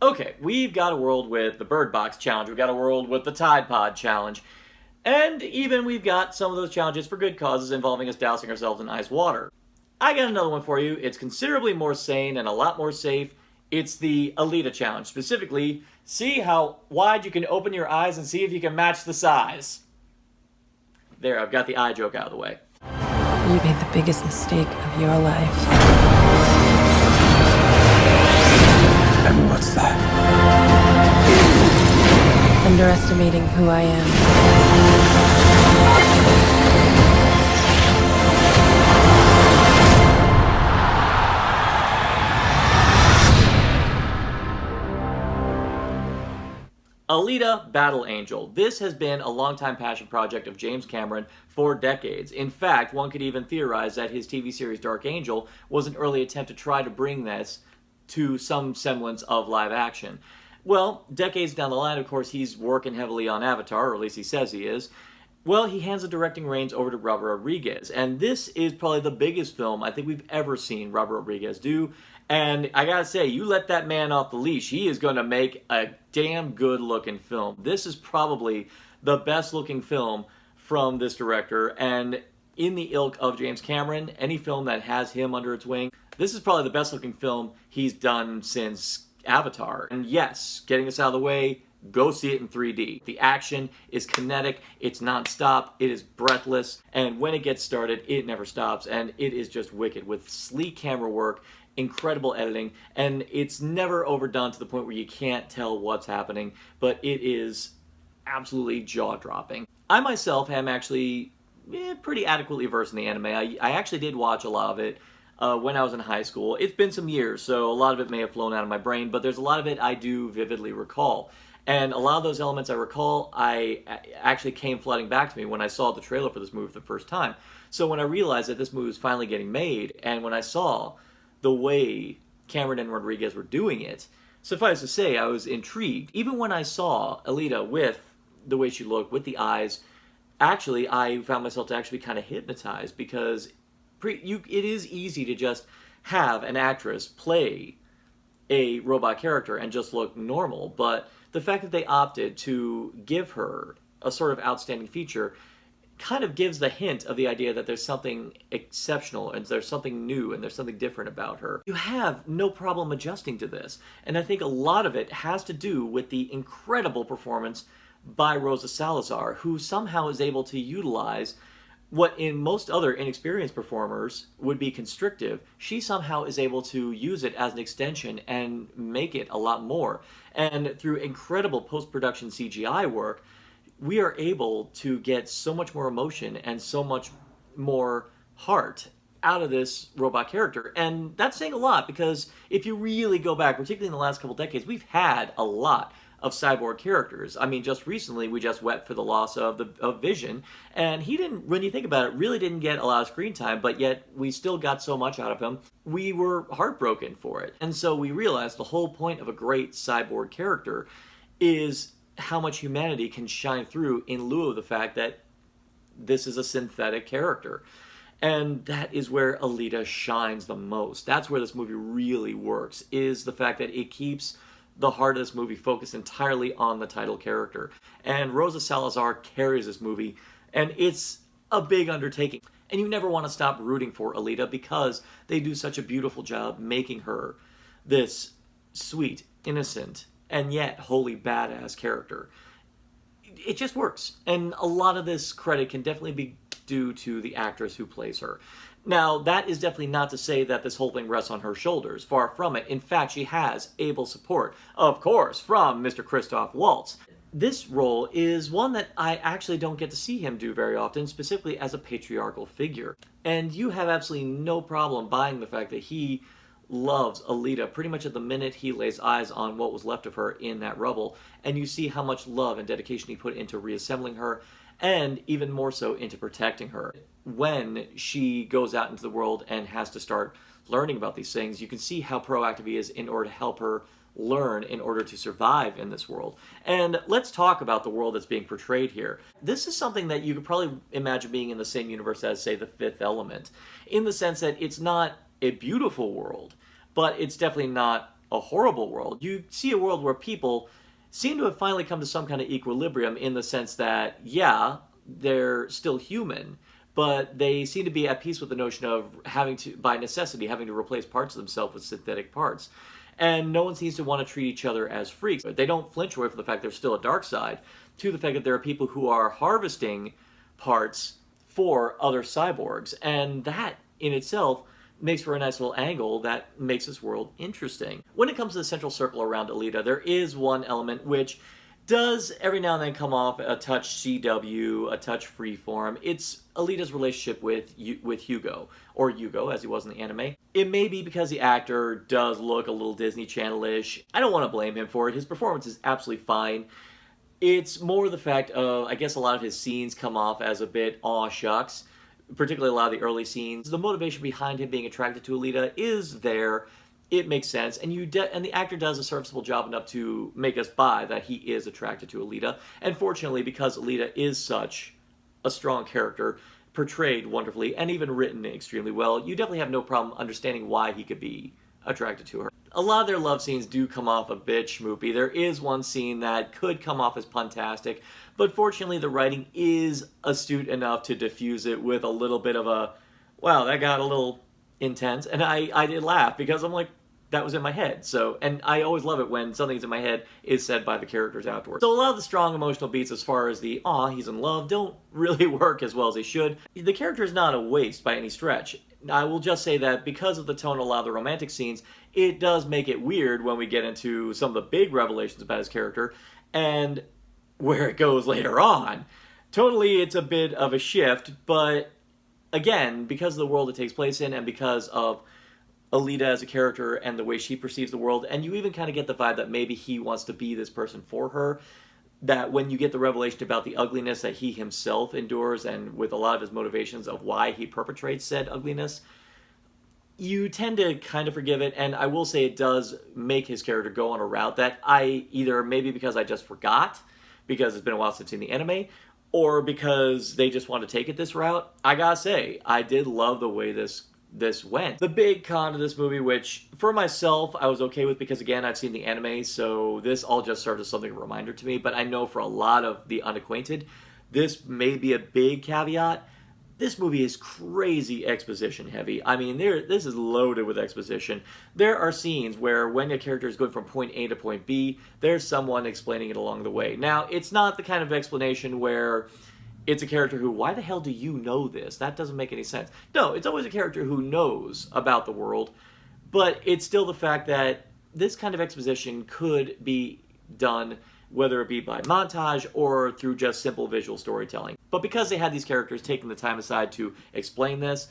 Okay, we've got a world with the Bird Box Challenge, we've got a world with the Tide Pod Challenge, and even we've got some of those challenges for good causes involving us dousing ourselves in ice water. I got another one for you. It's considerably more sane and a lot more safe. It's the Alita Challenge. Specifically, see how wide you can open your eyes and see if you can match the size. There, I've got the eye joke out of the way. You made the biggest mistake of your life. And what's that? Underestimating who I am. Alita Battle Angel. This has been a longtime passion project of James Cameron for decades. In fact, one could even theorize that his TV series Dark Angel was an early attempt to try to bring this to some semblance of live action. Well, decades down the line, of course, he's working heavily on Avatar, or at least he says he is. Well, he hands the directing reins over to Robert Rodriguez, and this is probably the biggest film I think we've ever seen Robert Rodriguez do. And I gotta say, you let that man off the leash, he is gonna make a damn good looking film. This is probably the best looking film from this director, and in the ilk of James Cameron, any film that has him under its wing, this is probably the best looking film he's done since Avatar. And yes, getting this out of the way, go see it in 3D. The action is kinetic, it's non-stop, it is breathless, and when it gets started, it never stops, and it is just wicked with sleek camera work, incredible editing, and it's never overdone to the point where you can't tell what's happening, but it is absolutely jaw-dropping. I myself am actually pretty adequately versed in the anime. I actually did watch a lot of it when I was in high school. It's been some years, so a lot of it may have flown out of my brain, but there's a lot of it I do vividly recall. And a lot of those elements I recall, I actually came flooding back to me when I saw the trailer for this movie for the first time. So when I realized that this movie was finally getting made, and when I saw the way Cameron and Rodriguez were doing it, suffice to say, I was intrigued. Even when I saw Alita with the way she looked, with the eyes, actually, I found myself to actually be kind of hypnotized because it is easy to just have an actress play a robot character and just look normal, but the fact that they opted to give her a sort of outstanding feature kind of gives the hint of the idea that there's something exceptional and there's something new and there's something different about her. You have no problem adjusting to this, and I think a lot of it has to do with the incredible performance by Rosa Salazar, who somehow is able to utilize what in most other inexperienced performers would be constrictive, she somehow is able to use it as an extension and make it a lot more. And through incredible post-production CGI work, we are able to get so much more emotion and so much more heart out of this robot character. And that's saying a lot because if you really go back, particularly in the last couple decades, we've had a lot of cyborg characters. I mean, just recently we just wept for the loss of Vision, and he didn't, when you think about it, really didn't get a lot of screen time, but yet we still got so much out of him. We were heartbroken for it. And so we realized the whole point of a great cyborg character is how much humanity can shine through in lieu of the fact that this is a synthetic character. And that is where Alita shines the most. That's where this movie really works, is the fact that it keeps the heart of this movie focused entirely on the title character. And Rosa Salazar carries this movie, and it's a big undertaking. And you never want to stop rooting for Alita because they do such a beautiful job making her this sweet, innocent, and yet wholly badass character. It just works. And a lot of this credit can definitely be due to the actress who plays her. Now, that is definitely not to say that this whole thing rests on her shoulders. Far from it. In fact, she has able support, of course, from Mr. Christoph Waltz. This role is one that I actually don't get to see him do very often, specifically as a patriarchal figure. And you have absolutely no problem buying the fact that he loves Alita pretty much at the minute he lays eyes on what was left of her in that rubble, and you see how much love and dedication he put into reassembling her, and even more so into protecting her. When she goes out into the world and has to start learning about these things, you can see how proactive he is in order to help her learn in order to survive in this world. And let's talk about the world that's being portrayed here. This is something that you could probably imagine being in the same universe as, say, The Fifth Element, in the sense that it's not a beautiful world, but it's definitely not a horrible world. You see a world where people seem to have finally come to some kind of equilibrium in the sense that, yeah, they're still human, but they seem to be at peace with the notion of having to, by necessity, having to replace parts of themselves with synthetic parts. And no one seems to want to treat each other as freaks. They don't flinch away from the fact there's still a dark side, to the fact that there are people who are harvesting parts for other cyborgs. And that in itself makes for a nice little angle that makes this world interesting. When it comes to the central circle around Alita, there is one element which does every now and then come off a touch CW, a touch freeform. It's Alita's relationship with Hugo, or Hugo as he was in the anime. It may be because the actor does look a little Disney Channel-ish. I don't want to blame him for it. His performance is absolutely fine. It's more the fact of, I guess a lot of his scenes come off as a bit aw shucks, particularly a lot of the early scenes. The motivation behind him being attracted to Alita is there. It makes sense, and and the actor does a serviceable job enough to make us buy that he is attracted to Alita. And fortunately, because Alita is such a strong character, portrayed wonderfully, and even written extremely well, you definitely have no problem understanding why he could be attracted to her. A lot of their love scenes do come off a bit schmoopy. There is one scene that could come off as puntastic, but fortunately the writing is astute enough to diffuse it with a little bit of a, wow, that got a little intense. And I did laugh because I'm like, that was in my head. So, and I always love it when something's in my head is said by the characters afterwards. So a lot of the strong emotional beats as far as the, aw, he's in love, don't really work as well as they should. The character is not a waste by any stretch. I will just say that because of the tone of a lot of the romantic scenes, it does make it weird when we get into some of the big revelations about his character and where it goes later on. Totally, it's a bit of a shift, but again, because of the world it takes place in and because of Alita as a character and the way she perceives the world, and you even kind of get the vibe that maybe he wants to be this person for her, that when you get the revelation about the ugliness that he himself endures and with a lot of his motivations of why he perpetrates said ugliness, you tend to kind of forgive it. And I will say it does make his character go on a route that I either, maybe because I just forgot because it's been a while since I've seen the anime, or because they just want to take it this route. I gotta say, I did love the way this went. The big con of this movie, which for myself I was okay with because again I've seen the anime, so this all just served as something, a reminder to me, but I know for a lot of the unacquainted this may be a big caveat. This movie is crazy exposition heavy. I mean, this is loaded with exposition. There are scenes where when a character is going from point A to point B, there's someone explaining it along the way. Now, it's not the kind of explanation where it's a character who, why the hell do you know this? That doesn't make any sense. No, it's always a character who knows about the world, but it's still the fact that this kind of exposition could be done whether it be by montage or through just simple visual storytelling. But because they had these characters taking the time aside to explain this,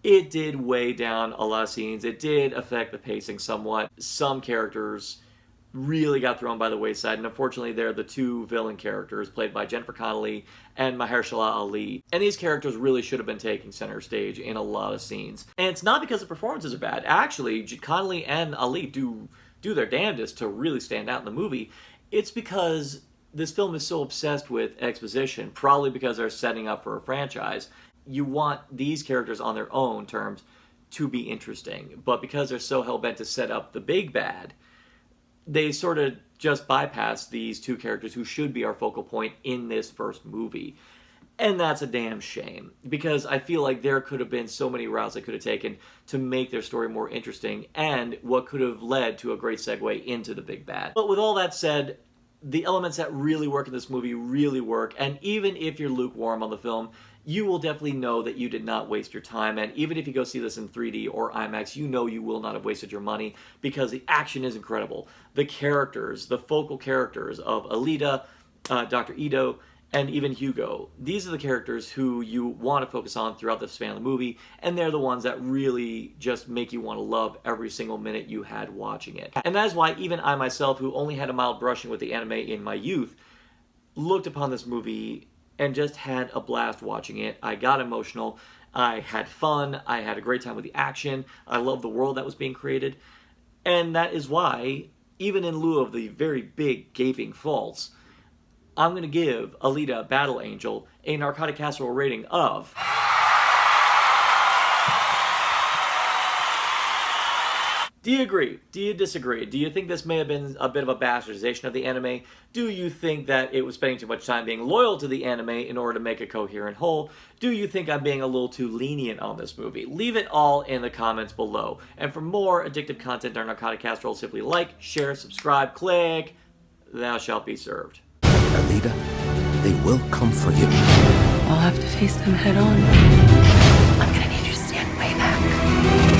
it did weigh down a lot of scenes. It did affect the pacing somewhat. Some characters really got thrown by the wayside, and unfortunately they're the two villain characters played by Jennifer Connelly and Mahershala Ali. And these characters really should have been taking center stage in a lot of scenes. And it's not because the performances are bad. Actually, Connelly and Ali do their damnedest to really stand out in the movie. It's because this film is so obsessed with exposition, probably because they're setting up for a franchise. You want these characters on their own terms to be interesting, but because they're so hell-bent to set up the big bad, they sort of just bypass these two characters who should be our focal point in this first movie. And that's a damn shame, because I feel like there could have been so many routes they could have taken to make their story more interesting, and what could have led to a great segue into the big bad. But with all that said, the elements that really work in this movie really work, and even if you're lukewarm on the film, you will definitely know that you did not waste your time. And even if you go see this in 3D or IMAX, you know you will not have wasted your money, because the action is incredible. The characters, the focal characters of Alita, Dr. Ito, and even Hugo, these are the characters who you want to focus on throughout the span of the movie, and they're the ones that really just make you want to love every single minute you had watching it. And that is why even I myself, who only had a mild brushing with the anime in my youth, looked upon this movie and just had a blast watching it. I got emotional, I had fun, I had a great time with the action, I loved the world that was being created, and that is why, even in lieu of the very big gaping faults, I'm going to give Alita Battle Angel a Narcotic Casserole rating of Do you agree? Do you disagree? Do you think this may have been a bit of a bastardization of the anime? Do you think that it was spending too much time being loyal to the anime in order to make a coherent whole? Do you think I'm being a little too lenient on this movie? Leave it all in the comments below. And for more addictive content on Narcotic Casserole, simply like, share, subscribe, click. Thou shalt be served. Alita, they will come for you. I'll have to face them head on. I'm gonna need you to stand way back.